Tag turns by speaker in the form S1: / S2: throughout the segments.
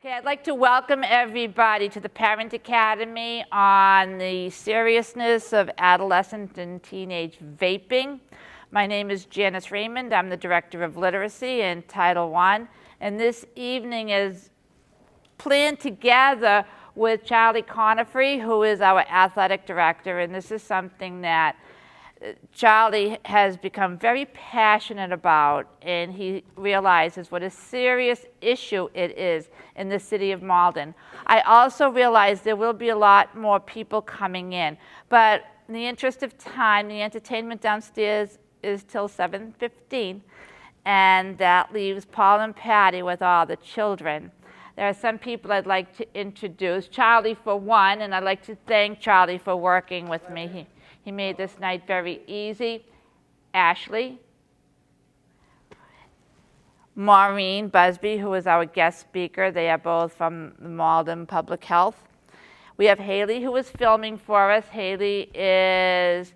S1: Okay, I'd like to welcome everybody to the Parent Academy on the seriousness of adolescent and teenage vaping. My name is Janice Raymond. I'm the Director of Literacy in Title I, and this evening is planned together with Charlie Conifrey, who is our Athletic Director, and this is something that Charlie has become very passionate about, and he realizes what a serious issue it is in the city of Malden. I also realize there will be a lot more people coming in, but in the interest of time, the entertainment downstairs is till 7:15, and that leaves Paul and Patty with all the children. There are some people I'd like to introduce. Charlie for one, and I'd like to thank Charlie for working with me. He made this night very easy. Ashley, Maureen Busby, who is our guest speaker. They are both from Malden Public Health. We have Haley, who is filming for us. Haley is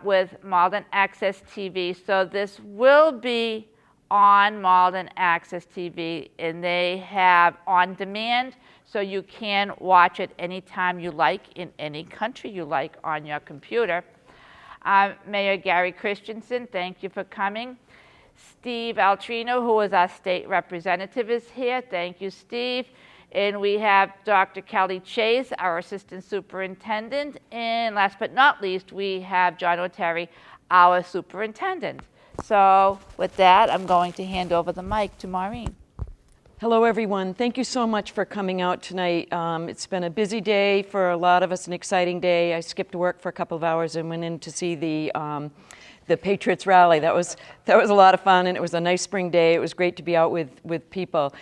S1: with Malden Access TV. So this will be on Malden Access TV, and they have on demand, so you can watch it anytime you like in any country you like on your computer. Mayor Gary Christensen, thank you for coming. Steve Altrino, who is our state representative, is here. Thank you, Steve. And we have Dr. Kelly Chase, our assistant superintendent. And last but not least, we have John O'Terry, our superintendent. So with that, I'm going to hand over the mic to Maureen.
S2: Hello, everyone. Thank you so much for coming out tonight. It's been a busy day for a lot of us, an exciting day. I skipped work for a couple of hours and went in to see the Patriots rally. That was a lot of fun, and it was a nice spring day. It was great to be out with people.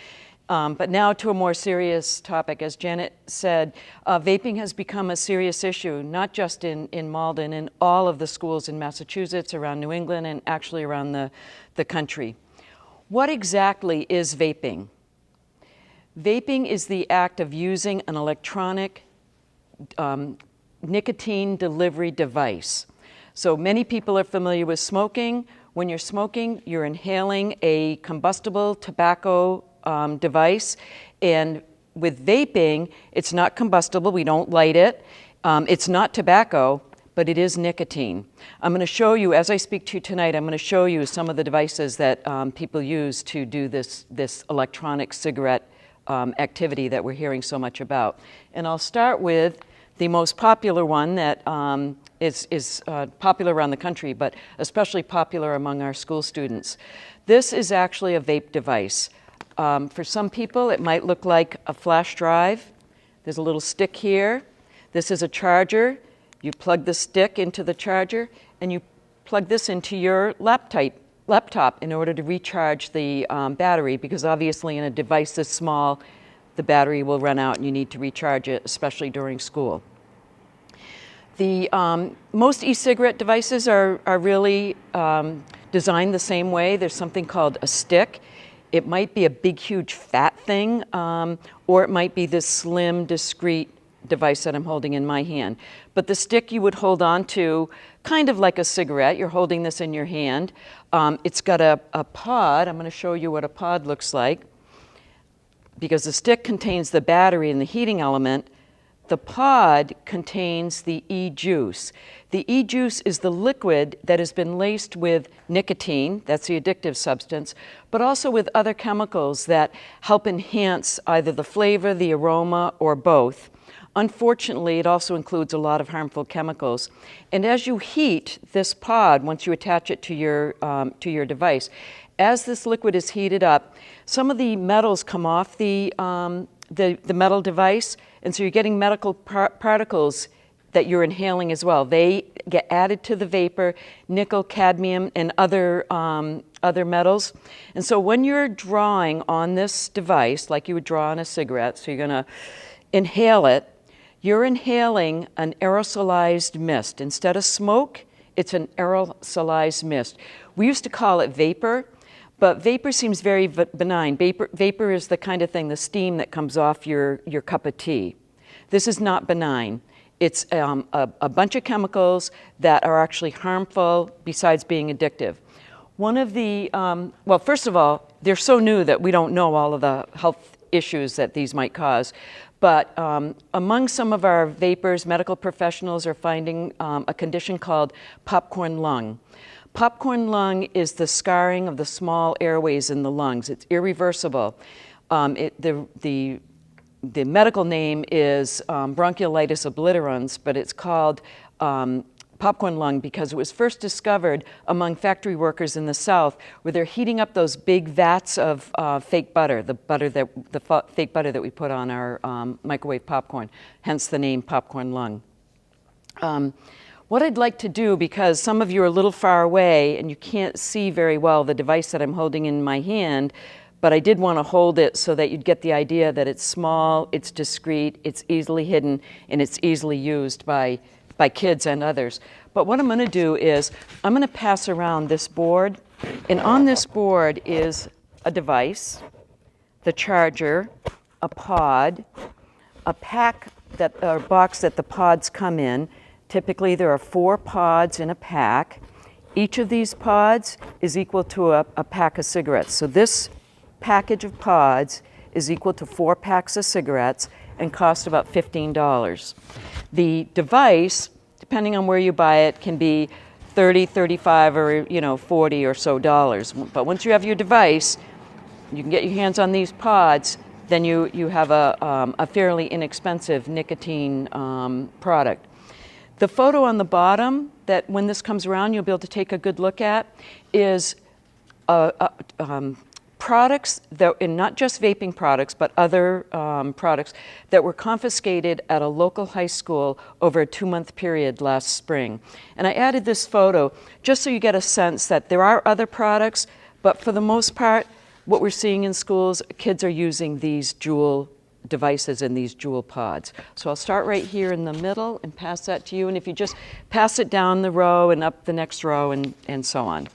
S2: But now to a more serious topic. As Janet said, vaping has become a serious issue, not just in Malden, in all of the schools in Massachusetts, around New England, and actually around the country. What exactly is vaping? Vaping is the act of using an electronic nicotine delivery device. So many people are familiar with smoking. When you're smoking, you're inhaling a combustible tobacco device, and with vaping, it's not combustible. We don't light it. It's not tobacco, but it is nicotine. I'm going to show you, as I speak to you tonight, I'm going to show you some of the devices that people use to do this electronic cigarette activity that we're hearing so much about. And I'll start with the most popular one that is popular around the country, but especially popular among our school students. This is actually a vape device. For some people, it might look like a flash drive. There's a little stick here. This is a charger. You plug the stick into the charger, and you plug this into your laptop in order to recharge the battery, because obviously in a device this small, the battery will run out and you need to recharge it, especially during school. The most e-cigarette devices are really designed the same way. There's something called a stick. It might be a big, huge, fat thing, or it might be this slim, discreet device that I'm holding in my hand. But the stick you would hold on to kind of like a cigarette. You're holding this in your hand. It's got a pod. I'm going to show you what a pod looks like. Because the stick contains the battery and the heating element, the pod contains the e-juice. The e-juice is the liquid that has been laced with nicotine, that's the addictive substance, but also with other chemicals that help enhance either the flavor, the aroma, or both. Unfortunately, it also includes a lot of harmful chemicals. And as you heat this pod, once you attach it to your device, as this liquid is heated up, some of the metals come off the metal device, and so you're getting medical particles that you're inhaling as well. They get added to the vapor, nickel, cadmium, and other metals. And so when you're drawing on this device, like you would draw on a cigarette, so you're going to inhale it, you're inhaling an aerosolized mist. Instead of smoke, it's an aerosolized mist. We used to call it vapor, but vapor seems very benign. Vapor is the kind of thing, the steam that comes off your cup of tea. This is not benign. It's a bunch of chemicals that are actually harmful besides being addictive. One of the, well, first of all, they're so new that we don't know all of the health issues that these might cause. But among some of our vapors, medical professionals are finding a condition called popcorn lung. Popcorn lung is the scarring of the small airways in the lungs. It's irreversible. The medical name is bronchiolitis obliterans, but it's called popcorn lung because it was first discovered among factory workers in the South, where they're heating up those big vats of fake butter, the fake butter that we put on our microwave popcorn, hence the name popcorn lung. What I'd like to do, because some of you are a little far away and you can't see very well the device that I'm holding in my hand, but I did want to hold it so that you'd get the idea that it's small, it's discreet, it's easily hidden, and it's easily used by kids and others. But what I'm going to do is I'm going to pass around this board, and on this board is a device, the charger, a pod, a pack or box that the pods come in. Typically there are 4 pods in a pack. Each of these pods is equal to a pack of cigarettes. So this package of pods is equal to 4 packs of cigarettes and costs about $15. The device, depending on where you buy it, can be $30, $35, or $40 or so dollars. But once you have your device, you can get your hands on these pods, then you have a fairly inexpensive nicotine product. The photo on the bottom, that when this comes around you'll be able to take a good look at, is products that, and not just vaping products, but other products that were confiscated at a local high school over a 2-month period last spring. And I added this photo just so you get a sense that there are other products, but for the most part, what we're seeing in schools, kids are using these Juul devices and these Juul pods. So I'll start right here in the middle and pass that to you, and if you just pass it down the row and up the next row and so on.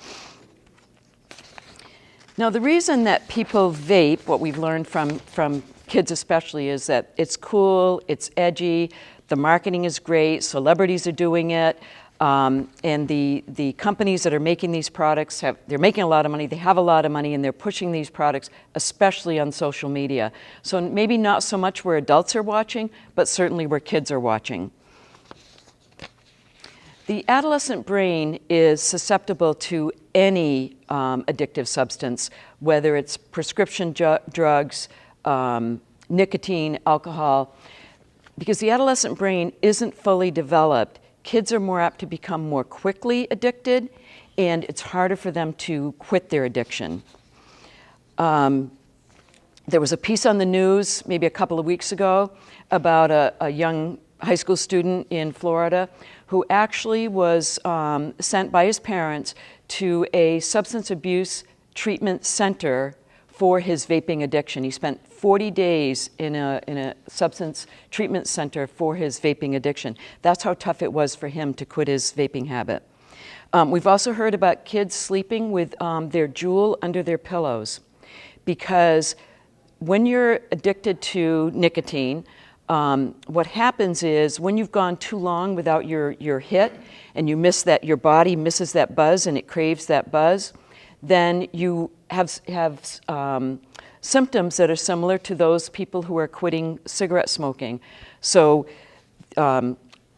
S2: Now, the reason that people vape, what we've learned from kids especially, is that it's cool, it's edgy, the marketing is great, celebrities are doing it, and the companies that are making these products, they're making a lot of money, they have a lot of money, and they're pushing these products, especially on social media. So maybe not so much where adults are watching, but certainly where kids are watching. The adolescent brain is susceptible to any addictive substance, whether it's prescription drugs, nicotine, alcohol. Because the adolescent brain isn't fully developed, kids are more apt to become more quickly addicted, and it's harder for them to quit their addiction. There was a piece on the news maybe a couple of weeks ago about a young high school student in Florida who actually was sent by his parents to a substance abuse treatment center for his vaping addiction. He spent 40 days in a substance treatment center for his vaping addiction. That's how tough it was for him to quit his vaping habit. We've also heard about kids sleeping with their Juul under their pillows, because when you're addicted to nicotine, what happens is when you've gone too long without your hit and you miss that, your body misses that buzz and it craves that buzz, then you have symptoms that are similar to those people who are quitting cigarette smoking. So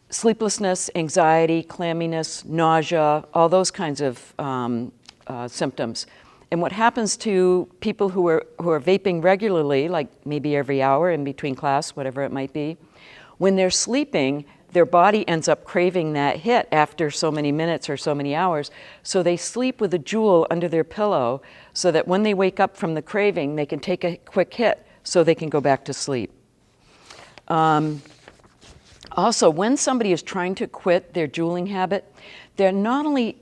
S2: sleeplessness, anxiety, clamminess, nausea, all those kinds of symptoms. And what happens to people who are vaping regularly, like maybe every hour in between class, whatever it might be, when they're sleeping, their body ends up craving that hit after so many minutes or so many hours. So they sleep with a Juul under their pillow so that when they wake up from the craving, they can take a quick hit so they can go back to sleep. Also, when somebody is trying to quit their Juuling habit, they're not only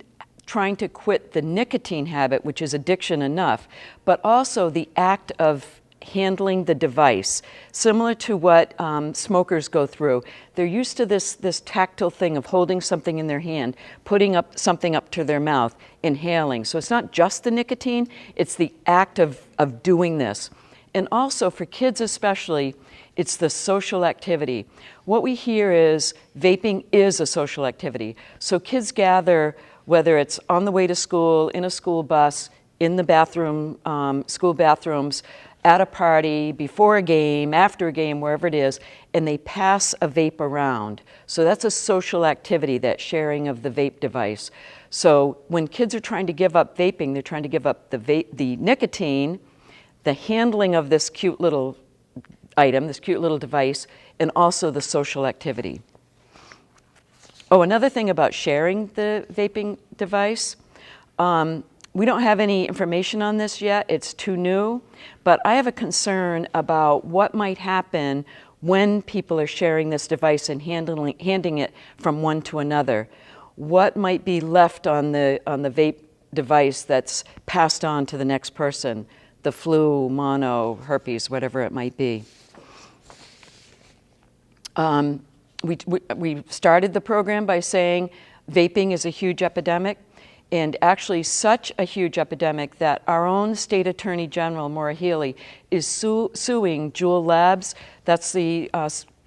S2: trying to quit the nicotine habit, which is addiction enough, but also the act of handling the device, similar to what smokers go through. They're used to this tactile thing of holding something in their hand, putting something up to their mouth, inhaling. So it's not just the nicotine, it's the act of doing this. And also for kids especially, it's the social activity. What we hear is vaping is a social activity. So kids gather, whether it's on the way to school, in a school bus, in the bathroom, school bathrooms, at a party, before a game, after a game, wherever it is, and they pass a vape around. So that's a social activity, that sharing of the vape device. So when kids are trying to give up vaping, they're trying to give up the nicotine, the handling of this cute little item, this cute little device, and also the social activity. Oh, another thing about sharing the vaping device, we don't have any information on this yet. It's too new, but I have a concern about what might happen when people are sharing this device and handing it from one to another. What might be left on the vape device that's passed on to the next person? The flu, mono, herpes, whatever it might be. We started the program by saying vaping is a huge epidemic, and actually such a huge epidemic that our own State Attorney General, Maura Healey, is suing Juul Labs. That's the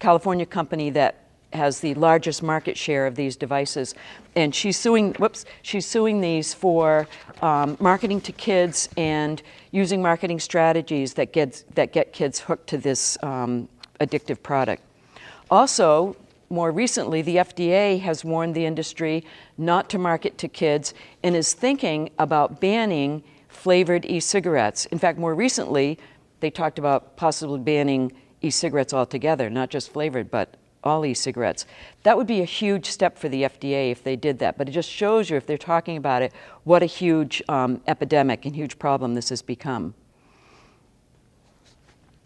S2: California company that has the largest market share of these devices. And she's suing these for marketing to kids and using marketing strategies that get kids hooked to this addictive product. Also, more recently, the FDA has warned the industry not to market to kids and is thinking about banning flavored e-cigarettes. In fact, more recently, they talked about possibly banning e-cigarettes altogether, not just flavored, but all e-cigarettes. That would be a huge step for the FDA if they did that, but it just shows you, if they're talking about it, what a huge epidemic and huge problem this has become.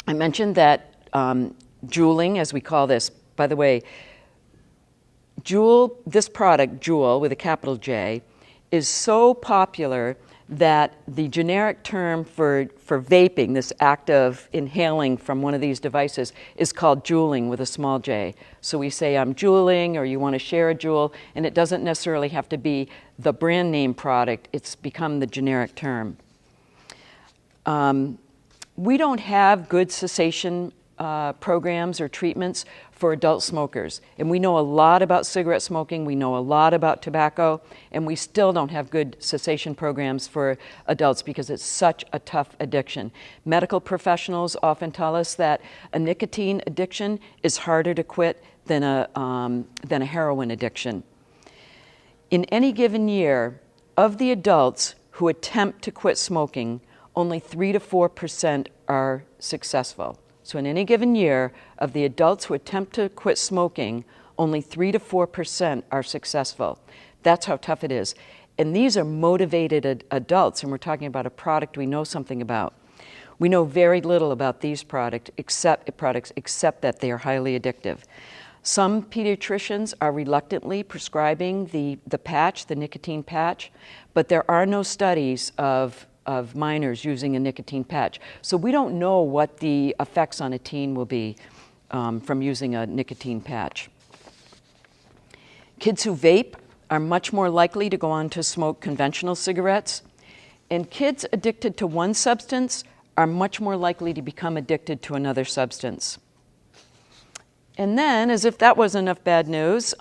S2: I mentioned that juuling, as we call this, by the way, Juul, this product, Juul, with a capital J, is so popular that the generic term for vaping, this act of inhaling from one of these devices, is called juuling with a small j. So we say, I'm juuling, or you want to share a Juul, and it doesn't necessarily have to be the brand name product. It's become the generic term. We don't have good cessation programs or treatments for adult smokers. And we know a lot about cigarette smoking, we know a lot about tobacco, and we still don't have good cessation programs for adults because it's such a tough addiction. Medical professionals often tell us that a nicotine addiction is harder to quit than a heroin addiction. In any given year, of the adults who attempt to quit smoking, only 3 to 4% are successful. So in any given year, of the adults who attempt to quit smoking, only 3 to 4% are successful. That's how tough it is. And these are motivated adults, and we're talking about a product we know something about. We know very little about these products except that they are highly addictive. Some pediatricians are reluctantly prescribing the patch, the nicotine patch, but there are no studies of minors using a nicotine patch. So we don't know what the effects on a teen will be from using a nicotine patch. Kids who vape are much more likely to go on to smoke conventional cigarettes, and kids addicted to one substance are much more likely to become addicted to another substance. And then, as if that wasn't enough bad news,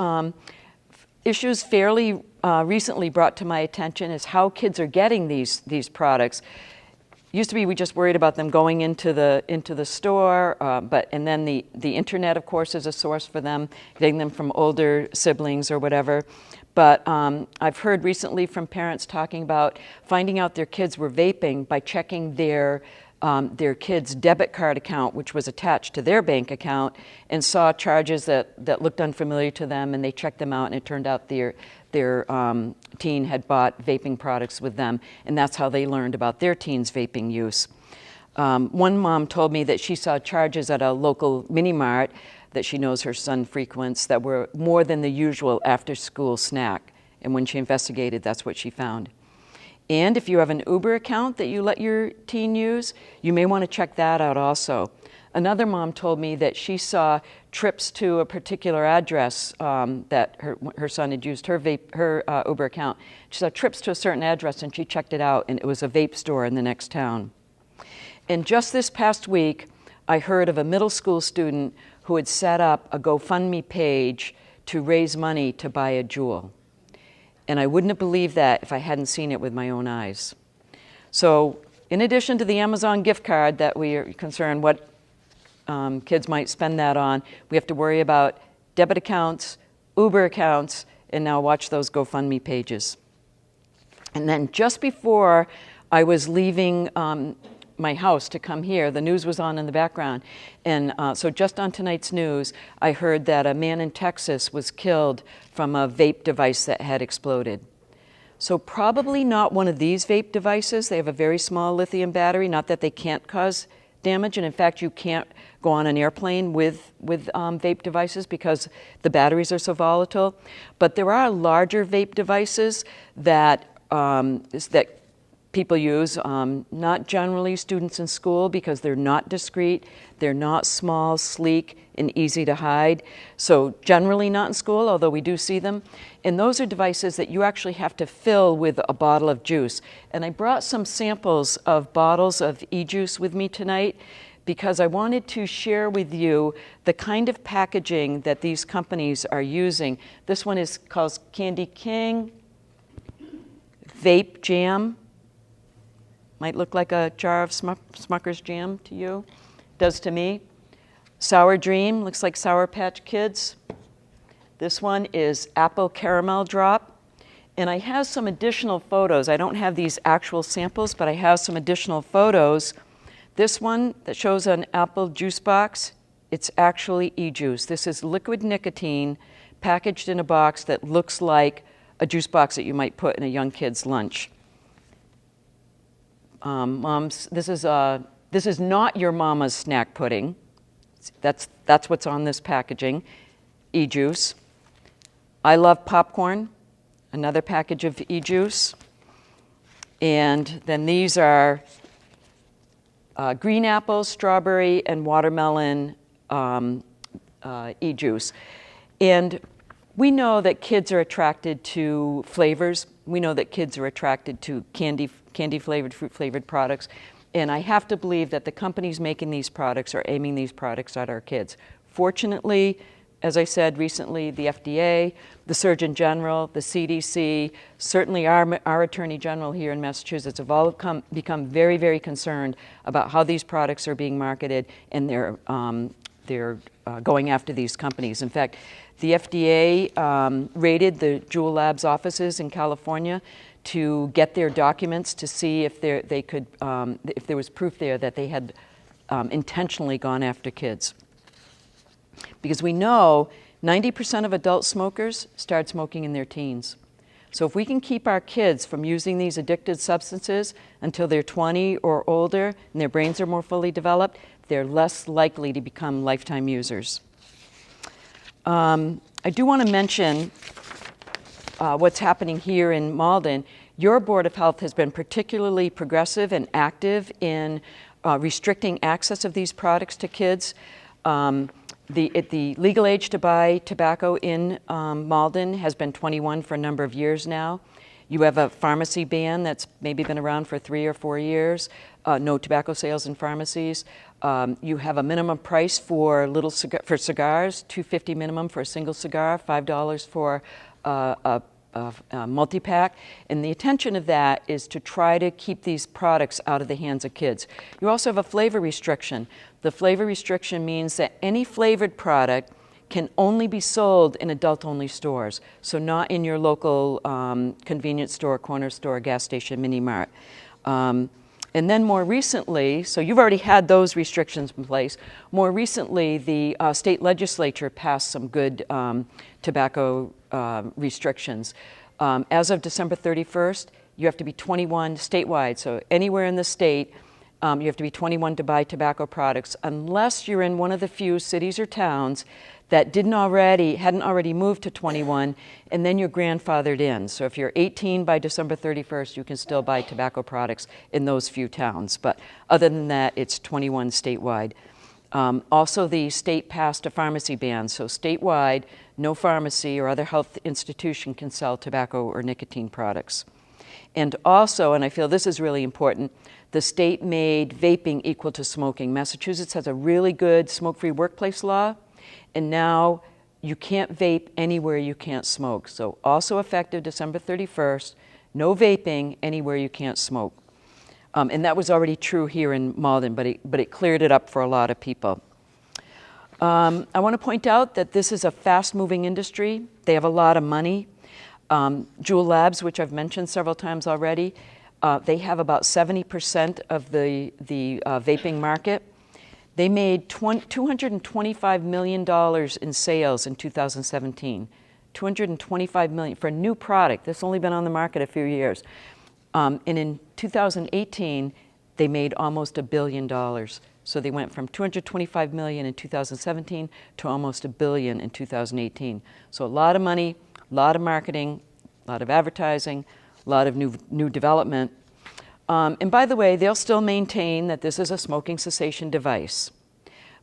S2: issues fairly recently brought to my attention is how kids are getting these products. Used to be we just worried about them going into the store, and then the internet, of course, is a source for them, getting them from older siblings or whatever. But I've heard recently from parents talking about finding out their kids were vaping by checking their kid's debit card account, which was attached to their bank account, and saw charges that looked unfamiliar to them, and they checked them out, and it turned out their teen had bought vaping products with them, and that's how they learned about their teen's vaping use. One mom told me that she saw charges at a local mini-mart that she knows her son frequents that were more than the usual after-school snack, and when she investigated, that's what she found. And if you have an Uber account that you let your teen use, you may want to check that out also. Another mom told me that she saw trips to a particular address that her son had used her Uber account. She saw trips to a certain address and she checked it out, and it was a vape store in the next town. And just this past week, I heard of a middle school student who had set up a GoFundMe page to raise money to buy a Juul. And I wouldn't have believed that if I hadn't seen it with my own eyes. So in addition to the Amazon gift card that we are concerned what kids might spend that on, we have to worry about debit accounts, Uber accounts, and now watch those GoFundMe pages. And then just before I was leaving my house to come here, the news was on in the background. And so just on tonight's news, I heard that a man in Texas was killed from a vape device that had exploded. So probably not one of these vape devices. They have a very small lithium battery, not that they can't cause damage. And in fact, you can't go on an airplane with vape devices because the batteries are so volatile. But there are larger vape devices that people use, not generally students in school because they're not discreet, they're not small, sleek, and easy to hide. So generally not in school, although we do see them. And those are devices that you actually have to fill with a bottle of juice. And I brought some samples of bottles of e-juice with me tonight because I wanted to share with you the kind of packaging that these companies are using. This one is called Candy King Vape Jam. Might look like a jar of Smucker's jam to you. Does to me. Sour Dream, looks like Sour Patch Kids. This one is Apple Caramel Drop. And I have some additional photos. I don't have these actual samples, but I have some additional photos. This one that shows an apple juice box, it's actually e-juice. This is liquid nicotine packaged in a box that looks like a juice box that you might put in a young kid's lunch. Moms, this is not your mama's snack pudding. That's what's on this packaging. E-juice. I love popcorn. Another package of e-juice. And then these are green apple, strawberry, and watermelon e-juice. And we know that kids are attracted to flavors. We know that kids are attracted to candy-flavored, fruit-flavored products. And I have to believe that the companies making these products are aiming these products at our kids. Fortunately, as I said recently, the FDA, the Surgeon General, the CDC, certainly our Attorney General here in Massachusetts have all become very, very concerned about how these products are being marketed, and they're going after these companies. In fact, the FDA raided the Juul Labs offices in California to get their documents to see if there was proof there that they had intentionally gone after kids. Because we know 90% of adult smokers start smoking in their teens. So if we can keep our kids from using these addictive substances until they're 20 or older and their brains are more fully developed, they're less likely to become lifetime users. I do want to mention what's happening here in Malden. Your Board of Health has been particularly progressive and active in restricting access of these products to kids. The legal age to buy tobacco in Malden has been 21 for a number of years now. You have a pharmacy ban that's maybe been around for 3 or 4 years. No tobacco sales in pharmacies. You have a minimum price for for cigars, $2.50 minimum for a single cigar, $5 for a multi-pack. And the intention of that is to try to keep these products out of the hands of kids. You also have a flavor restriction. The flavor restriction means that any flavored product can only be sold in adult-only stores, so not in your local convenience store, corner store, gas station, mini mart. And then more recently, so you've already had those restrictions in place. More recently, the state legislature passed some good tobacco restrictions. As of December 31st, you have to be 21 statewide, so anywhere in the state, you have to be 21 to buy tobacco products, unless you're in one of the few cities or towns that hadn't already moved to 21, and then you're grandfathered in. So if you're 18 by December 31st, you can still buy tobacco products in those few towns. But other than that, it's 21 statewide. Also, the state passed a pharmacy ban. So statewide, no pharmacy or other health institution can sell tobacco or nicotine products. And also, and I feel this is really important, the state made vaping equal to smoking. Massachusetts has a really good smoke-free workplace law. And now you can't vape anywhere you can't smoke. So also effective December 31st, no vaping anywhere you can't smoke. And that was already true here in Malden, but it cleared it up for a lot of people. I want to point out that this is a fast-moving industry. They have a lot of money. Juul Labs, which I've mentioned several times already, they have about 70% of the vaping market. They made $225 million in sales in 2017. $225 million for a new product that's only been on the market a few years. And in 2018, they made almost $1 billion. So they went from $225 million in 2017 to almost $1 billion in 2018. So a lot of money, a lot of marketing, a lot of advertising, a lot of new development. And by the way, they'll still maintain that this is a smoking cessation device.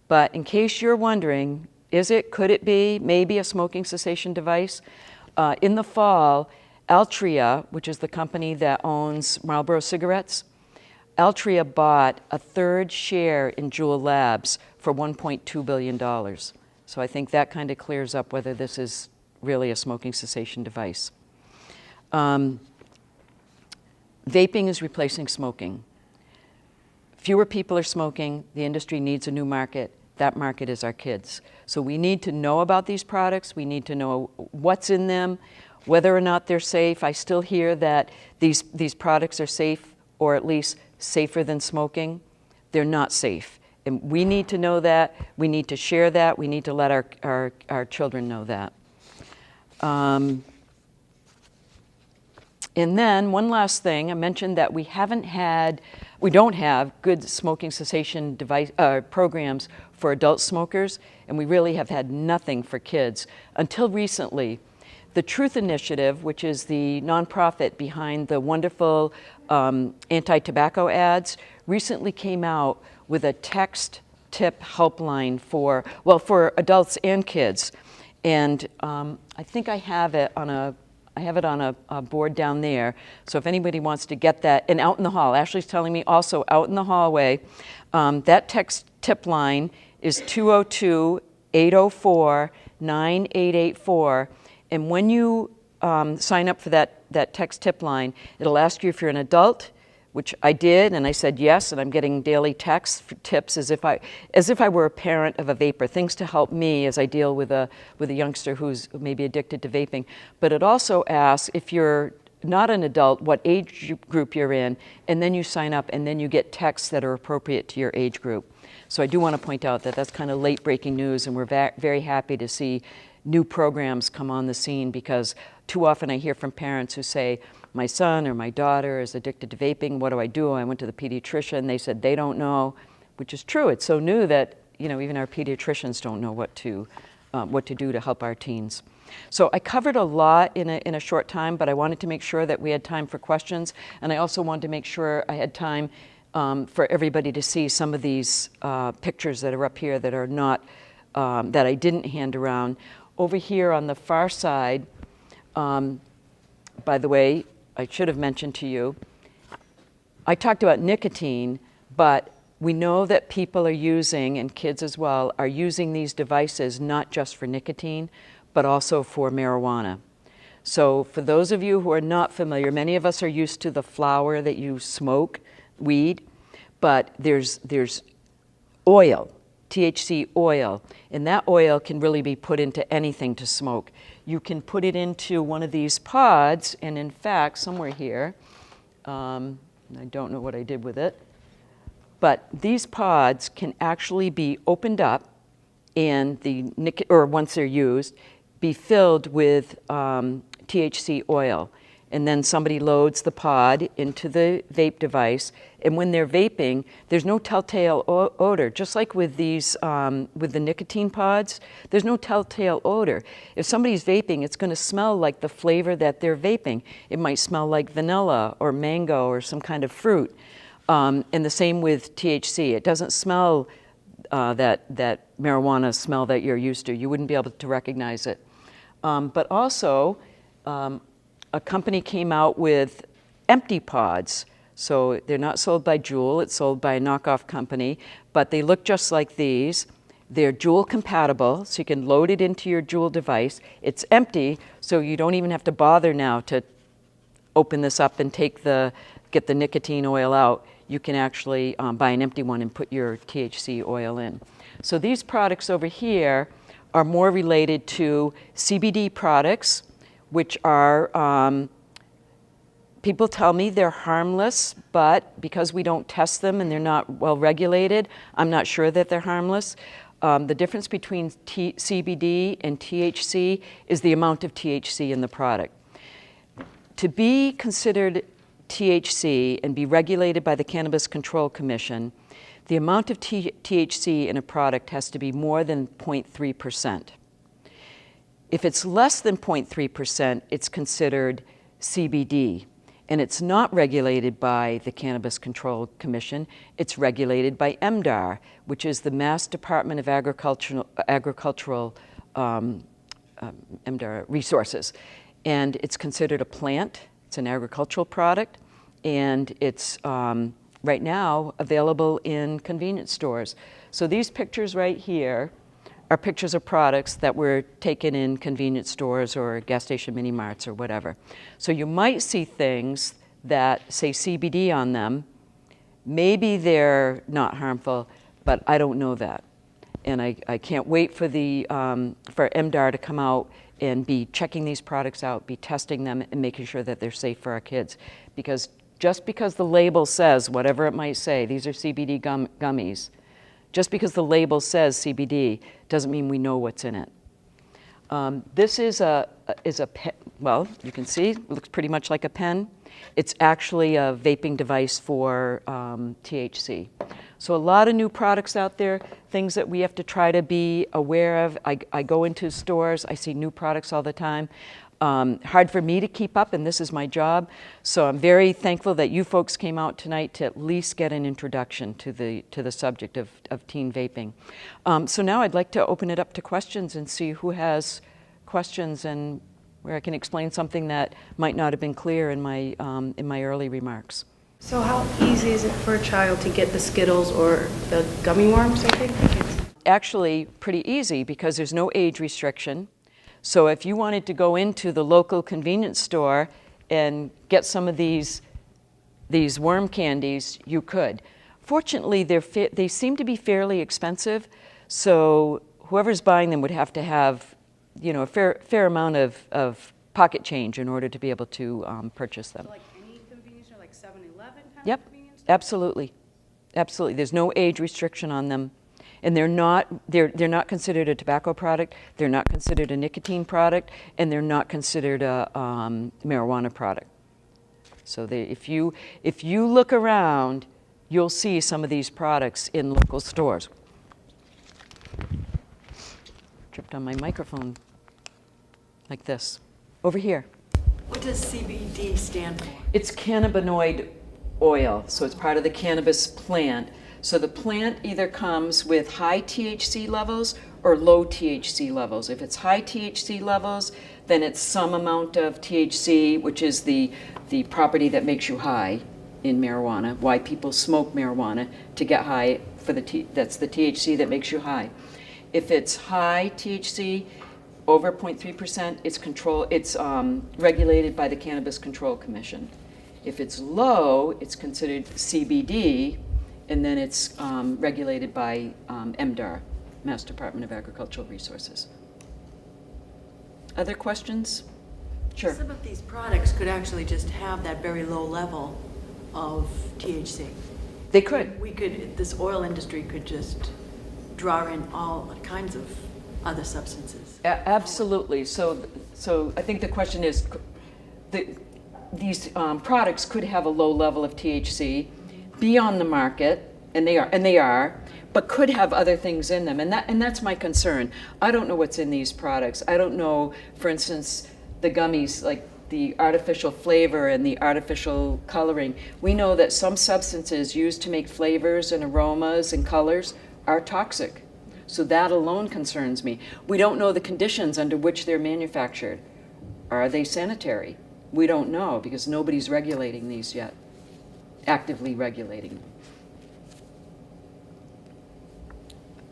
S2: But in case you're wondering, could it be maybe a smoking cessation device? In the fall, Altria, which is the company that owns Marlboro cigarettes, Altria bought a third share in Juul Labs for $1.2 billion. So I think that kind of clears up whether this is really a smoking cessation device. Vaping is replacing smoking. Fewer people are smoking. The industry needs a new market. That market is our kids. So we need to know about these products. We need to know what's in them, whether or not they're safe. I still hear that these products are safe, or at least safer than smoking. They're not safe. And we need to know that. We need to share that. We need to let our children know that. And then one last thing, I mentioned that we don't have good smoking cessation programs for adult smokers, and we really have had nothing for kids until recently. The Truth Initiative, which is the nonprofit behind the wonderful anti-tobacco ads, recently came out with a text tip helpline for adults and kids. And I think I have it on a board down there. So if anybody wants to get that, and out in the hall, Ashley's telling me also out in the hallway, that text tip line is 202-804-9884. And when you sign up for that text tip line, it'll ask you if you're an adult, which I did, and I said yes, and I'm getting daily text tips as if I were a parent of a vapor, things to help me as I deal with a youngster who's maybe addicted to vaping. But it also asks if you're not an adult, what age group you're in, and then you sign up, and then you get texts that are appropriate to your age group. So I do want to point out that that's kind of late breaking news, and we're very happy to see new programs come on the scene, because too often I hear from parents who say, my son or my daughter is addicted to vaping, what do I do? I went to the pediatrician, they said they don't know, which is true. It's so new that even our pediatricians don't know what to do to help our teens. So I covered a lot in a short time, but I wanted to make sure that we had time for questions, and I also wanted to make sure I had time for everybody to see some of these pictures that are up here that are not, that I didn't hand around. Over here on the far side, by the way, I should have mentioned to you, I talked about nicotine, but we know that people are using, and kids as well, are using these devices not just for nicotine, but also for marijuana. So for those of you who are not familiar, many of us are used to the flower that you smoke, weed, but there's oil, THC oil, and that oil can really be put into anything to smoke. You can put it into one of these pods, and in fact, somewhere here, I don't know what I did with it, but these pods can actually be opened up, and once they're used, be filled with THC oil. And then somebody loads the pod into the vape device, and when they're vaping, there's no telltale odor. Just like with these, with the nicotine pods, there's no telltale odor. If somebody's vaping, it's going to smell like the flavor that they're vaping. It might smell like vanilla or mango or some kind of fruit. And the same with THC. It doesn't smell that marijuana smell that you're used to. You wouldn't be able to recognize it. But also, a company came out with empty pods. So they're not sold by Juul, it's sold by a knockoff company, but they look just like these. They're Juul compatible, so you can load it into your Juul device. It's empty, so you don't even have to bother now to open this up and get the nicotine oil out. you can actually buy an empty one and put your THC oil in. So these products over here are more related to CBD products, which are, people tell me they're harmless, but because we don't test them and they're not well regulated, I'm not sure that they're harmless. The difference between CBD and THC is the amount of THC in the product. To be considered THC and be regulated by the Cannabis Control Commission, the amount of THC in a product has to be more than 0.3%. If it's less than 0.3%, it's considered CBD. And it's not regulated by the Cannabis Control Commission. It's regulated by MDAR, which is the Mass Department of Agricultural MDAR Resources. And it's considered a plant. It's an agricultural product. And it's right now available in convenience stores. So these pictures right here are pictures of products that were taken in convenience stores or gas station mini marts or whatever. So you might see things that say CBD on them. Maybe they're not harmful, but I don't know that. And I can't wait for for MDAR to come out and be checking these products out, be testing them and making sure that they're safe for our kids. Because just because the label says, whatever it might say, these are CBD gummies, just because the label says CBD doesn't mean we know what's in it. This is a pen. Well, you can see, it looks pretty much like a pen. It's actually a vaping device for THC. So a lot of new products out there, things that we have to try to be aware of. I go into stores, I see new products all the time. Hard for me to keep up, and this is my job. So I'm very thankful that you folks came out tonight to at least get an introduction to the subject of teen vaping. So now I'd like to open it up to questions and see who has questions and where I can explain something that might not have been clear in my early remarks.
S3: So how easy is it for a child to get the Skittles or the gummy worms, I think?
S2: Actually, pretty easy because there's no age restriction. So if you wanted to go into the local convenience store and get some of these worm candies, you could. Fortunately, they seem to be fairly expensive, so whoever's buying them would have to have, a fair amount of pocket change in order to be able to purchase them.
S3: So like any convenience store, like 7-Eleven kind
S2: Yep,
S3: of convenience store?
S2: absolutely. Absolutely. There's no age restriction on them. And they're not considered a tobacco product, they're not considered a nicotine product, and they're not considered a marijuana product. So if you look around, you'll see some of these products in local stores. Tripped on my microphone like this. Over here.
S4: What does CBD stand for?
S2: It's cannabinoid oil, so it's part of the cannabis plant. So the plant either comes with high THC levels or low THC levels. If it's high THC levels, then it's some amount of THC, which is the property that makes you high in marijuana, why people smoke marijuana, to get high, that's the THC that makes you high. If it's high THC, over 0.3%, it's regulated by the Cannabis Control Commission. If it's low, it's considered CBD, and then it's regulated by MDAR, Mass Department of Agricultural Resources. Other questions? Sure.
S4: Some of these products could actually just have that very low level of THC.
S2: They could.
S4: This oil industry could just draw in all kinds of other substances.
S2: Absolutely. So I think the question is, these products could have a low level of THC, be on the market, and they are, but could have other things in them, and that's my concern. I don't know what's in these products. I don't know, for instance, the gummies, like the artificial flavor and the artificial coloring. We know that some substances used to make flavors and aromas and colors are toxic. So that alone concerns me. We don't know the conditions under which they're manufactured. Are they sanitary? We don't know because nobody's regulating these yet, actively regulating them.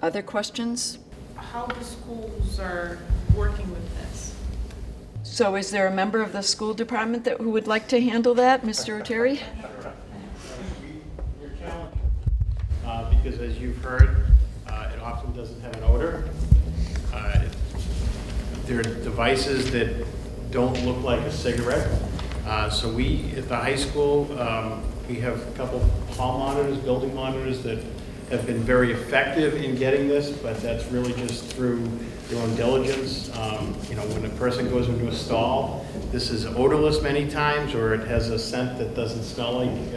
S2: Other questions?
S5: How the schools are working with this?
S2: So is there a member of the school department who would like to handle that, Mr. O'Terry?
S6: because as you've heard, it often doesn't have an odor. There are devices that don't look like a cigarette. So we, at the high school, we have a couple hall monitors, building monitors that have been very effective in getting this, but that's really just through their own diligence. You know, when a person goes into a stall, this is odorless many times, or it has a scent that doesn't smell like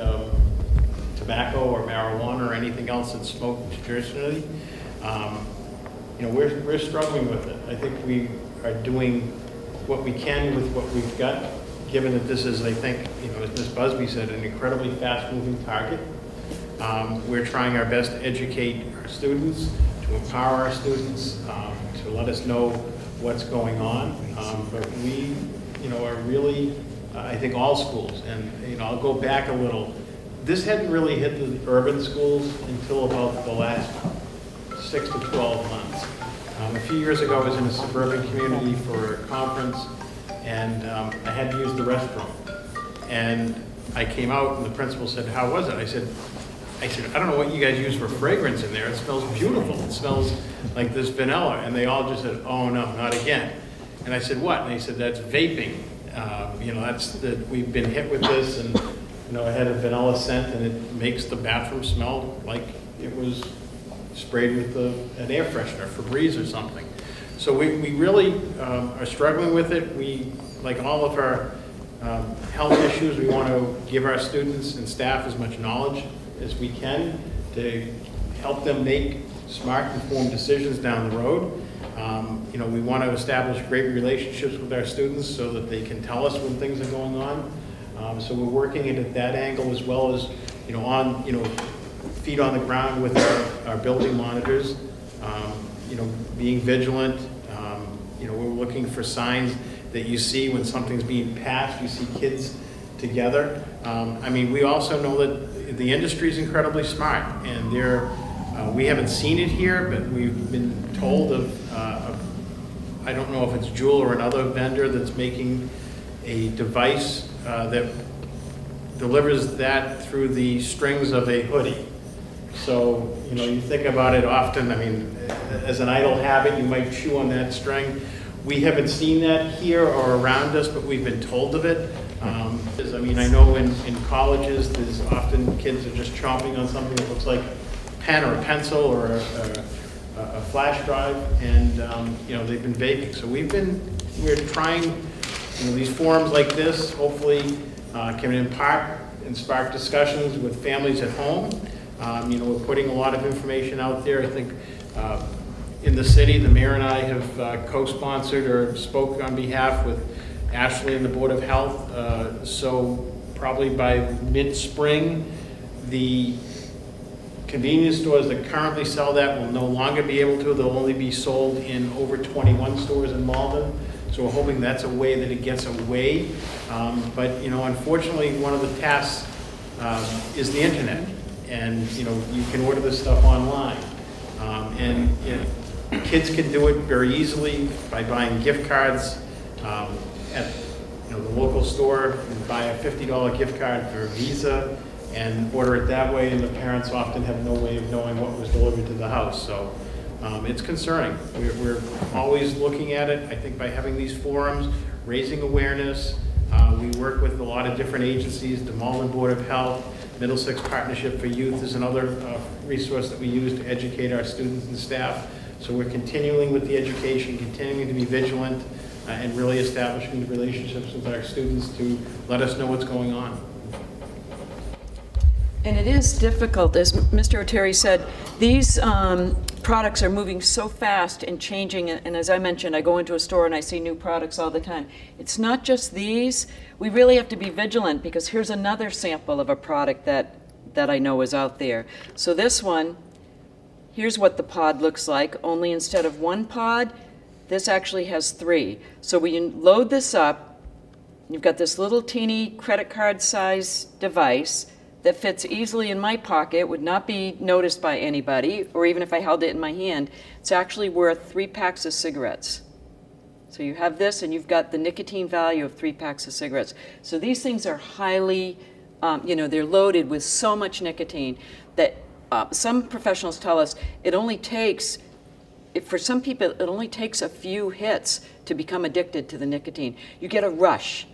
S6: tobacco or marijuana or anything else that's smoked traditionally. You know, we're struggling with it. I think we are doing what we can with what we've got, given that this is, I think, you know, as Ms. Busby said, an incredibly fast-moving target. We're trying our best to educate our students, to empower our students, to let us know what's going on. But we, you know, are really, I think all schools, and, you know, I'll go back a little. This hadn't really hit the urban schools until about the last 6 to 12 months. A few years ago, I was in a suburban community for a conference, and I had to use the restroom. And I came out, and the principal said, "How was it?" I said, I don't know what you guys use for fragrance in there. It smells beautiful. It smells like this vanilla. And they all just said, "Oh no, not again." And I said, "What?" And they said, "That's vaping. You know, that's that we've been hit with this, and you know, it had a vanilla scent, and it makes the bathroom smell like it was sprayed with an air freshener, Febreze or something." So we really are struggling with it. We, like all of our health issues, we want to give our students and staff as much knowledge as we can to help them make smart, informed decisions down the road. You know, we want to establish great relationships with our students so that they can tell us when things are going on. So we're working it at that angle, as well as, you know, on, you know, feet on the ground with our building monitors, you know, being vigilant. You know, we're looking for signs that you see when something's being passed. You see kids together. I mean, we also know that the industry is incredibly smart, and we haven't seen it here, but we've been told of I don't know if it's Juul or another vendor that's making a device that delivers that through the strings of a hoodie. So, you know, you think about it often, I mean, as an idle habit, you might chew on that string. We haven't seen that here or around us, but we've been told of it. I mean, I know in colleges, there's often kids are just chomping on something that looks like a pen or a pencil or a flash drive, and, you know, they've been vaping. So we're trying, you know, these forums like this, hopefully can impart and spark discussions with families at home. You know, we're putting a lot of information out there. I think in the city, the mayor and I have co-sponsored or spoke on behalf with Ashley and the Board of Health. So probably by mid-spring, the convenience stores that currently sell that will no longer be able to. They'll only be sold in over 21 stores in Malden. So we're hoping that's a way that it gets away. But, you know, unfortunately, one of the tasks is the internet. And, you know, you can order this stuff online. And you know, kids can do it very easily by buying gift cards at, you know, the local store, and buy a $50 gift card for Visa and order it that way, and the parents often have no way of knowing what was delivered to the house. So it's concerning. We're always looking at it. I think by having these forums, raising awareness, we work with a lot of different agencies, the Malden Board of Health, Middlesex Partnership for Youth is another resource that we use to educate our students and staff. So we're continuing with the education, continuing to be vigilant, and really establishing the relationships with our students to let us know what's going on.
S2: And it is difficult, as Mr. O'Terry said, these products are moving so fast and changing, and as I mentioned, I go into a store and I see new products all the time. It's not just these. We really have to be vigilant, because here's another sample of a product that I know is out there. So this one, here's what the pod looks like, only instead of one pod, this actually has 3. So when you load this up, you've got this little teeny credit card size device that fits easily in my pocket, would not be noticed by anybody, or even if I held it in my hand. It's actually worth 3 packs of cigarettes. So you have this, and you've got the nicotine value of 3 packs of cigarettes. So these things are highly, you know, they're loaded with so much nicotine that some professionals tell us it only takes, for some people, it only takes a few hits to become addicted to the nicotine. You get a rush.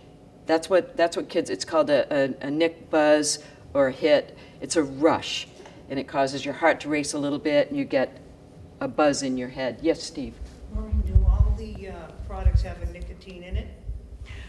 S2: That's what kids, it's called a nic buzz or a hit. It's a rush, and it causes your heart to race a little bit, and you get a buzz in your head. Yes, Steve?
S7: Maureen, do all the products have a nicotine in it?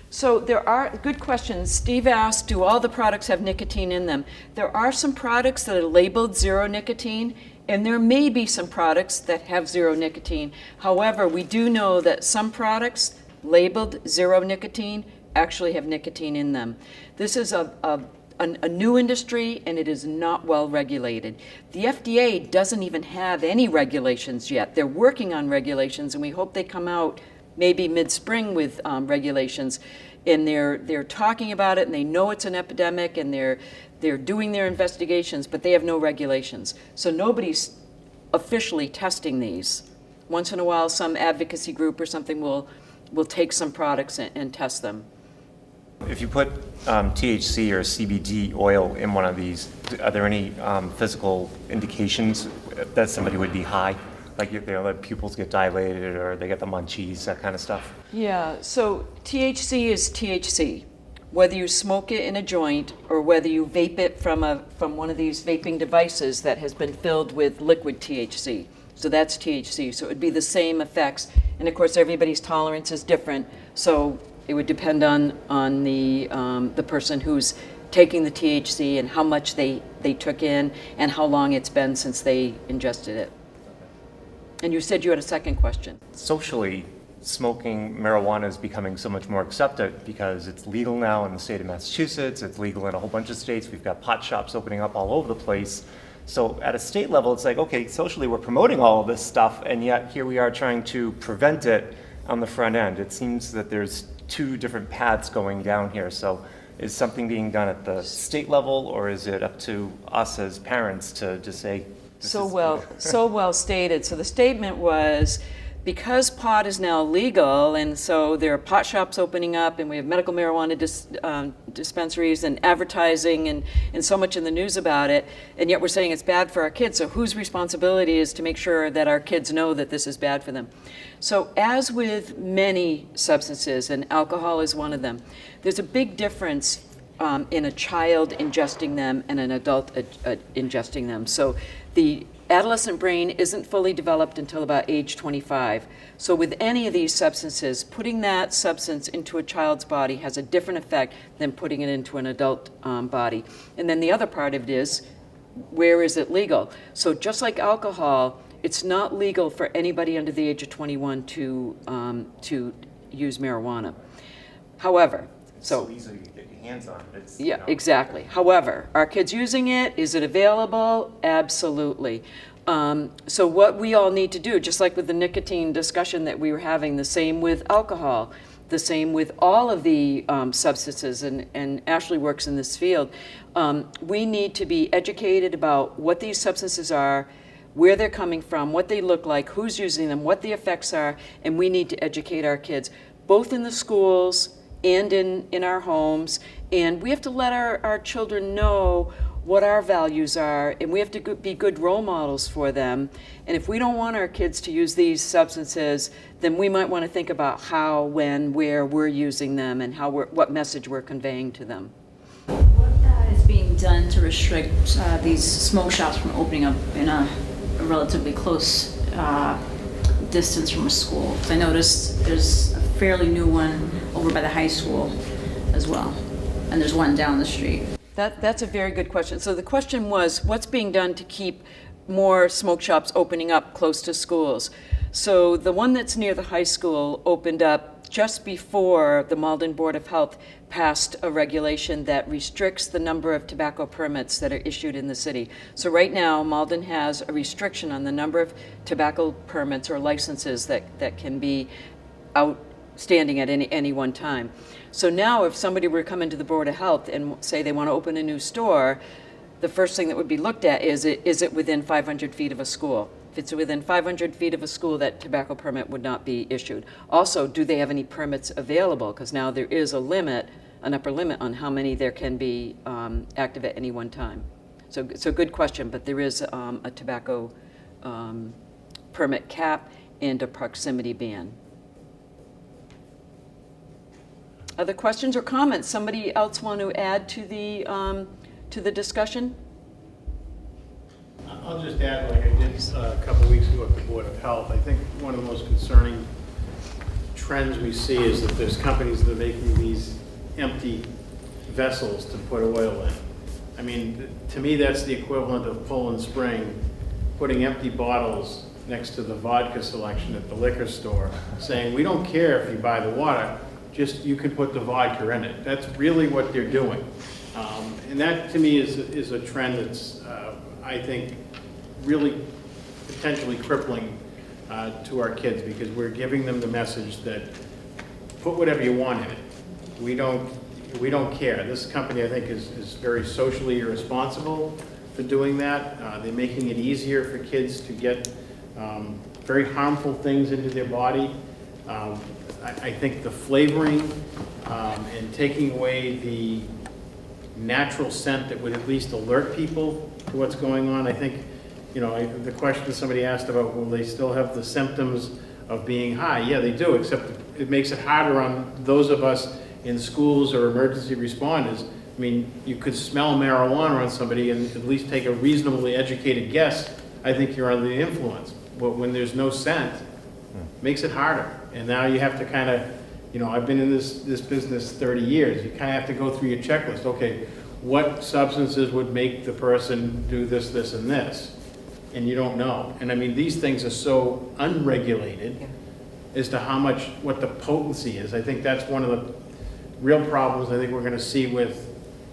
S2: So there are, good questions. Steve asked, do all the products have nicotine in them? There are some products that are labeled zero nicotine, and there may be some products that have zero nicotine. However, we do know that some products labeled zero nicotine actually have nicotine in them. This is a new industry, and it is not well regulated. The FDA doesn't even have any regulations yet. They're working on regulations, and we hope they come out maybe mid-spring with regulations. And they're talking about it, and they know it's an epidemic, and they're doing their investigations, but they have no regulations. So nobody's officially testing these. Once in a while, some advocacy group or something will take some products and test them.
S8: If you put THC or CBD oil in one of these, are there any physical indications that somebody would be high? Like their pupils get dilated or they get the munchies, that kind of stuff?
S2: Yeah, so THC is THC. Whether you smoke it in a joint or whether you vape it from one of these vaping devices that has been filled with liquid THC. So that's THC. So it would be the same effects. And of course, everybody's tolerance is different. So it would depend on the person who's taking the THC and how much they took in and how long it's been since they ingested it. And you said you had a second question.
S8: Socially, smoking marijuana is becoming so much more accepted because it's legal now in the state of Massachusetts. It's legal in a whole bunch of states. We've got pot shops opening up all over the place. So at a state level, it's like, okay, socially we're promoting all of this stuff, and yet here we are trying to prevent it on the front end. It seems that there's two different paths going down here. So is something being done at the state level, or is it up to us as parents to just say,
S2: so well stated. So the statement was, because pot is now legal, and so there are pot shops opening up, and we have medical marijuana dispensaries and advertising and so much in the news about it, and yet we're saying it's bad for our kids. So whose responsibility is to make sure that our kids know that this is bad for them? So as with many substances, and alcohol is one of them, there's a big difference in a child ingesting them and an adult ingesting them. So the adolescent brain isn't fully developed until about age 25. So with any of these substances, putting that substance into a child's body has a different effect than putting it into an adult body. And then the other part of it is, where is it legal? So just like alcohol, it's not legal for anybody under the age of 21 to use marijuana. However,
S8: so easy to get your hands on it.
S2: Yeah, exactly. However, are kids using it? Is it available? Absolutely. So what we all need to do, just like with the nicotine discussion that we were having, the same with alcohol, the same with all of the substances, and Ashley works in this field, we need to be educated about what these substances are, where they're coming from, what they look like, who's using them, what the effects are, and we need to educate our kids, both in the schools and in our homes, and we have to let our children know what our values are, and we have to be good role models for them. And if we don't want our kids to use these substances, then we might want to think about how, when, where we're using them, and what message we're conveying to them.
S9: What is being done to restrict these smoke shops from opening up in a relatively close distance from a school? Because I noticed there's a fairly new one over by the high school as well, and there's one down the street.
S2: That's a very good question. So the question was, what's being done to keep more smoke shops opening up close to schools? So the one that's near the high school opened up just before the Malden Board of Health passed a regulation that restricts the number of tobacco permits that are issued in the city. So right now, Malden has a restriction on the number of tobacco permits or licenses that can be outstanding at any one time. So now if somebody were to come into the Board of Health and say they want to open a new store, the first thing that would be looked at is it within 500 feet of a school? If it's within 500 feet of a school, that tobacco permit would not be issued. Also, do they have any permits available? Because now there is a limit, an upper limit on how many there can be active at any one time. So good question, but there is a tobacco permit cap and a proximity ban. Other questions or comments? Somebody else want to add to the discussion?
S6: I'll just add, like I did a couple weeks ago at the Board of Health, I think one of the most concerning trends we see is that there's companies that are making these empty vessels to put oil in. I mean, to me, that's the equivalent of Poland Spring, putting empty bottles next to the vodka selection at the liquor store, saying, we don't care if you buy the water, just you can put the vodka in it. That's really what they're doing. And that, to me, is a trend that's, I think, really potentially crippling to our kids, because we're giving them the message that put whatever you want in it. We don't care. This company, I think, is very socially irresponsible for doing that. They're making it easier for kids to get very harmful things into their body. I think the flavoring and taking away the natural scent that would at least alert people to what's going on. I think, the question somebody asked about, will they still have the symptoms of being high? Yeah, they do, except it makes it harder on those of us in schools or emergency responders. I mean, you could smell marijuana on somebody and at least take a reasonably educated guess. I think you're under the influence. But when there's no scent, it makes it harder. And now you have to kind of, I've been in this business 30 years. You kind of have to go through your checklist. Okay, what substances would make the person do this, this, and this? And you don't know. And I mean, these things are so unregulated as to what the potency is. I think that's one of the real problems I think we're going to see with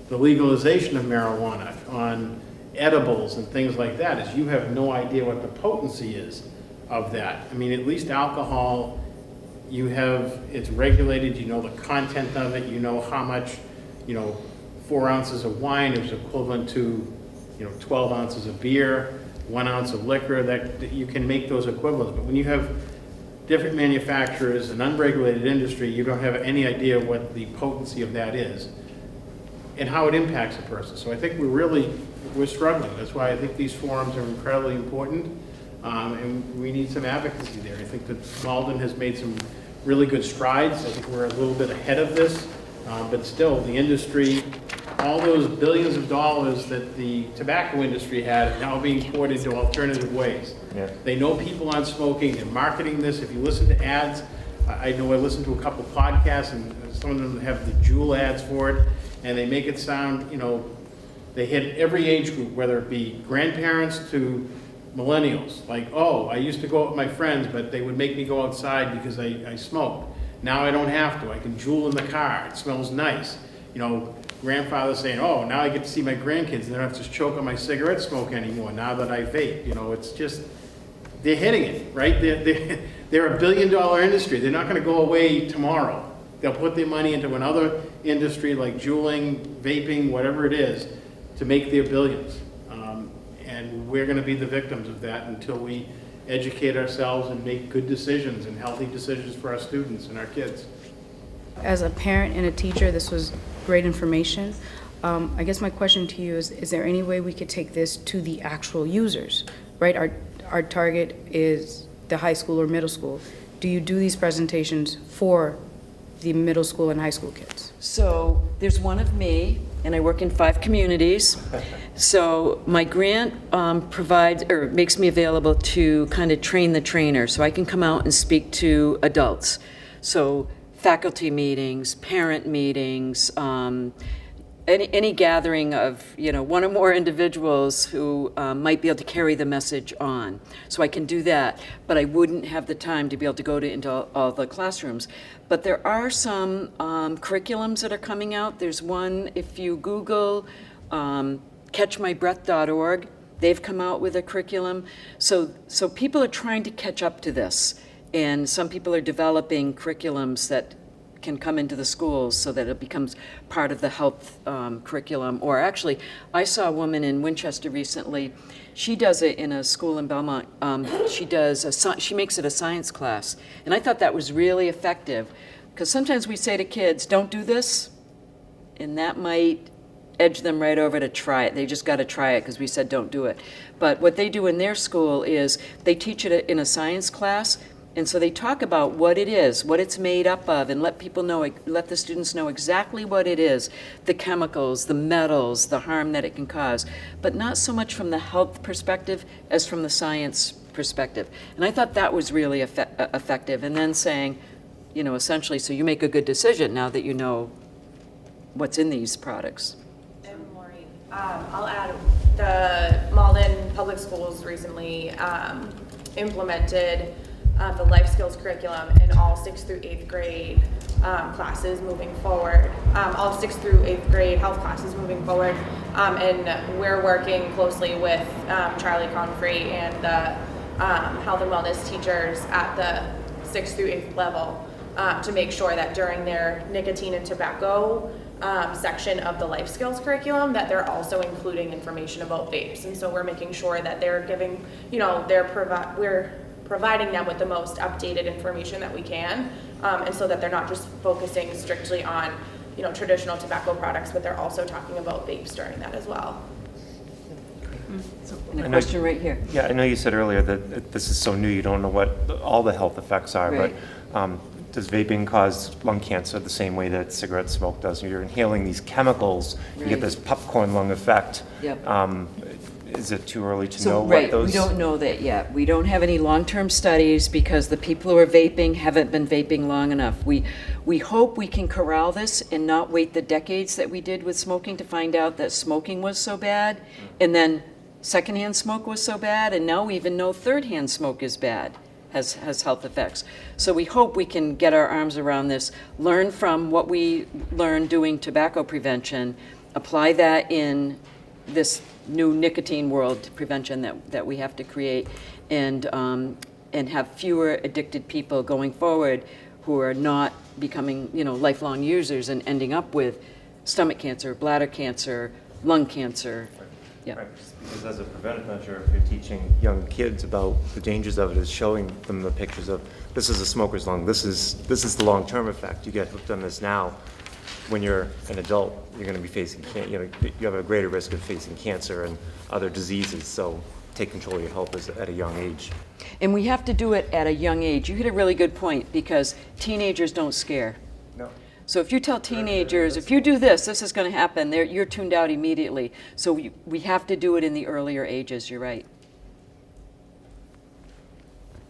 S6: the legalization of marijuana on edibles and things like that, is you have no idea what the potency is of that. I mean, at least alcohol, it's regulated, you know the content of it, you know how much, 4 ounces of wine is equivalent to, 12 ounces of beer, 1 ounce of liquor, that you can make those equivalents. But when you have different manufacturers, an unregulated industry, you don't have any idea what the potency of that is and how it impacts a person. So I think we're struggling. That's why I think these forums are incredibly important, and we need some advocacy there. I think that Malden has made some really good strides. I think we're a little bit ahead of this, but still, the industry, all those billions of dollars that the tobacco industry had are now being poured into alternative ways.
S8: Yeah.
S6: They know people aren't smoking, they're marketing this. If you listen to ads, I know I listened to a couple podcasts, and some of them have the Juul ads for it, and they make it sound, they hit every age group, whether it be grandparents to millennials. Like, oh, I used to go out with my friends, but they would make me go outside because I smoked. Now I don't have to. I can Juul in the car. It smells nice. Grandfather saying, oh, now I get to see my grandkids and I don't have to choke on my cigarette smoke anymore now that I vape. It's just, they're hitting it, right? They're a billion-dollar industry. They're not going to go away tomorrow. They'll put their money into another industry like juuling, vaping, whatever it is, to make their billions. And we're going to be the victims of that until we educate ourselves and make good decisions and healthy decisions for our students and our kids.
S3: As a parent and a teacher, this was great information. I guess my question to you is there any way we could take this to the actual users, right? Our target is the high school or middle school. Do you do these presentations for the middle school and high school kids?
S2: So there's one of me, and I work in 5 communities. So my grant makes me available to kind of train the trainer, so I can come out and speak to adults. So faculty meetings, parent meetings, any gathering of one or more individuals who might be able to carry the message on. So I can do that, but I wouldn't have the time to be able to go into all the classrooms. But there are some curriculums that are coming out. There's one, if you Google catchmybreath.org, they've come out with a curriculum. So people are trying to catch up to this, and some people are developing curriculums that can come into the schools so that it becomes part of the health curriculum. Or actually, I saw a woman in Winchester recently. She does it in a school in Belmont. She makes it a science class. And I thought that was really effective, because sometimes we say to kids, don't do this, and that might edge them right over to try it. They just got to try it because we said don't do it. But what they do in their school is they teach it in a science class. And so they talk about what it is, what it's made up of, and let the students know exactly what it is, the chemicals, the metals, the harm that it can cause, but not so much from the health perspective as from the science perspective. And I thought that was really effective. And then saying, essentially, so you make a good decision now that you know what's in these products.
S10: And Maureen, I'll add, the Malden Public Schools recently implemented the life skills curriculum in all 6th through 8th grade classes moving forward, all 6th through 8th grade health classes moving forward. And we're working closely with Charlie Comfrey and the health and wellness teachers at the 6th through 8th level to make sure that during their nicotine and tobacco section of the life skills curriculum that they're also including information about vapes. And so we're making sure that they're giving, we're providing them with the most updated information that we can, and so that they're not just focusing strictly on, traditional tobacco products, but they're also talking about vapes during that as well.
S2: And a question right here.
S8: Yeah, I know you said earlier that this is so new, you don't know what all the health effects are,
S2: Right.
S8: but does vaping cause lung cancer the same way that cigarette smoke does? You're inhaling these chemicals, you get
S2: Right.
S8: this popcorn lung effect.
S2: Yep.
S8: Is it too early to know
S2: Right,
S8: what those?
S2: we don't know that yet. We don't have any long-term studies because the people who are vaping haven't been vaping long enough. We hope we can corral this and not wait the decades that we did with smoking to find out that smoking was so bad, and then secondhand smoke was so bad, and now we even know thirdhand smoke is bad, has health effects. So we hope we can get our arms around this, learn from what we learned doing tobacco prevention, apply that in this new nicotine world prevention that we have to create, and have fewer addicted people going forward who are not becoming lifelong users and ending up with stomach cancer, bladder cancer, lung cancer. Yeah.
S8: Right, because as a preventive measure, if you're teaching young kids about the dangers of it, is showing them the pictures of this is a smoker's lung, this is the long-term effect. You get hooked on this now. When you're an adult, you're going to be facing, you have a greater risk of facing cancer and other diseases. So take control of your health at a young age.
S2: And we have to do it at a young age. You hit a really good point because teenagers don't scare.
S8: No.
S2: So if you tell teenagers, if you do this, this is going to happen, you're tuned out immediately. So we have to do it in the earlier ages, you're right.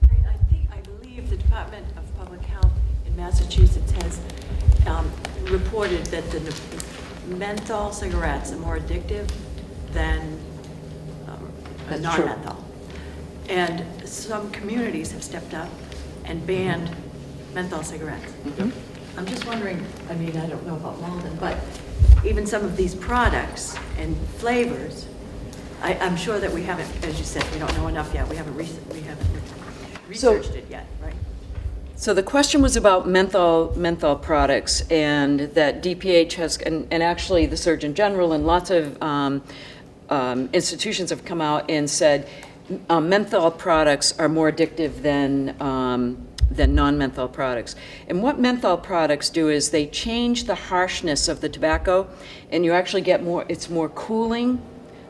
S4: I believe the Department of Public Health in Massachusetts has reported that the menthol cigarettes are more addictive than
S2: That's true.
S4: non-menthol. And some communities have stepped up and banned menthol cigarettes.
S2: Mm-hmm.
S4: I'm just wondering, I don't know about Malden, but even some of these products and flavors, I'm sure that we haven't, as you said, we don't know enough yet. We haven't researched it yet, right?
S2: So the question was about menthol products, and that DPH has, and actually the Surgeon General and lots of institutions have come out and said menthol products are more addictive than non-menthol products. And what menthol products do is they change the harshness of the tobacco, and you actually get more, it's more cooling,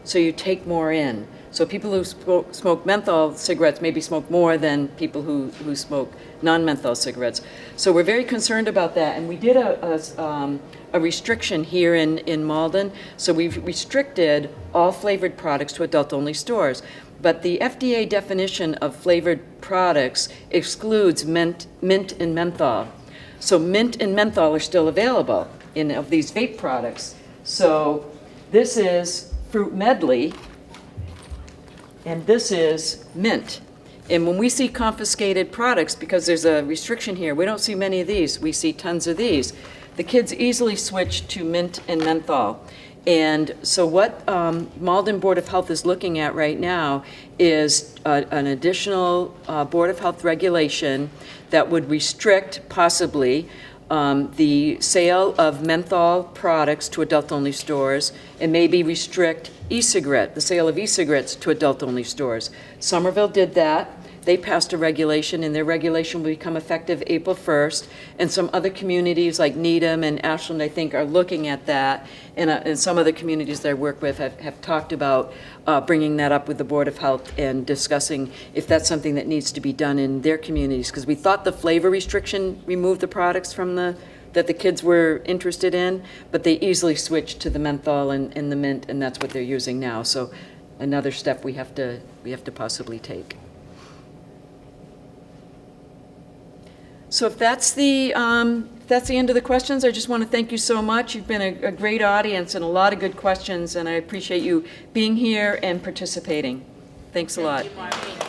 S2: so you take more in. So people who smoke menthol cigarettes maybe smoke more than people who smoke non-menthol cigarettes. So we're very concerned about that, and we did a restriction here in Malden. So we've restricted all flavored products to adult-only stores. But the FDA definition of flavored products excludes mint and menthol. So mint and menthol are still available of these vape products. So this is fruit medley, and this is mint. And when we see confiscated products, because there's a restriction here, we don't see many of these, we see tons of these. The kids easily switch to mint and menthol. And so what Malden Board of Health is looking at right now is an additional Board of Health regulation that would restrict possibly the sale of menthol products to adult-only stores, and maybe restrict the sale of e-cigarettes to adult-only stores. Somerville did that. they passed a regulation, and their regulation will become effective April 1st. And some other communities like Needham and Ashland, I think, are looking at that. And some other communities that I work with have talked about bringing that up with the Board of Health and discussing if that's something that needs to be done in their communities. Because we thought the flavor restriction removed the products from that the kids were interested in, but they easily switched to the menthol and the mint, and that's what they're using now. So another step we have to possibly take. So if that's the end of the questions, I just want to thank you so much. You've been a great audience and a lot of good questions, and I appreciate you being here and participating. Thanks a lot.
S1: Thank you, Maureen.